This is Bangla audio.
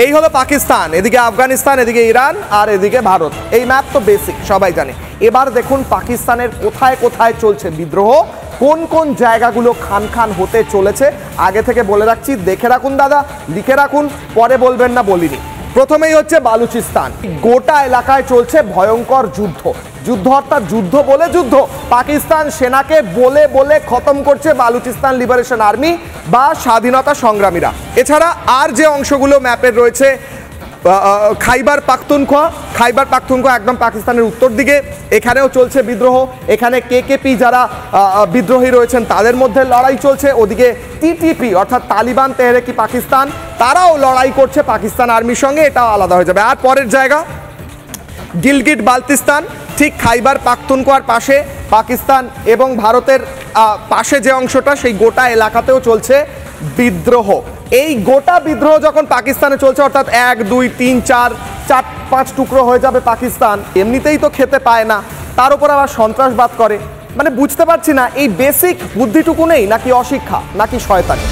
এই হলো পাকিস্তান, এদিকে আফগানিস্তান, এদিকে ইরান আর এদিকে ভারত। এই ম্যাপ তো বেসিক, সবাই জানে। এবার দেখুন পাকিস্তানের কোথায় কোথায় চলছে বিদ্রোহ, কোন কোন জায়গাগুলো খান খান হতে চলেছে। আগে থেকে বলে রাখছি, দেখে রাখুন দাদা, লিখে রাখুন, পরে বলবেন না বলিনি। প্রথমেই হচ্ছে বালুচিস্তান। গোটা এলাকায় চলছে ভয়ঙ্কর যুদ্ধ। যুদ্ধ অর্থাৎ যুদ্ধ বলে যুদ্ধ। পাকিস্তান সেনাকে বলে বলে খতম করছে বালুচিস্তান লিবারেশন আর্মি বা স্বাধীনতা সংগ্রামীরা। এছাড়া আর যে অংশগুলো ম্যাপের রয়েছে, খাইবার পাখতুনখোয়া একদম পাকিস্তানের উত্তর দিকে, এখানেও চলছে বিদ্রোহ। এখানে কেকেপি যারা বিদ্রোহী রয়েছেন তাদের মধ্যে লড়াই চলছে। ওদিকে টিটিপি অর্থাৎ তালিবান তেহরিক পাকিস্তান, তারাও লড়াই করছে পাকিস্তান আর্মির সঙ্গে, এটাও আলাদা হয়ে যাবে। আর পরের জায়গা গিলগিট বালতিস্তান, ঠিক খাইবার পাখতুনখোয়ার পাশে পাকিস্তান এবং ভারতের পাশে যে অংশটা, সেই গোটা এলাকাতেও চলছে বিদ্রোহ। এই গোটা বিদ্রোহ যখন পাকিস্তানে চলছে, অর্থাৎ 1, 2, 3, 4, 5 টুকরো হয়ে যাবে পাকিস্তান। এমনিতেই তো খেতে পায় না, তার উপর আবার সন্ত্রাসবাদ করে। মানে বুঝতে পারছি না এই বেসিক বুদ্ধিটুকু নেই, নাকি অশিক্ষা, নাকি শয়তানি।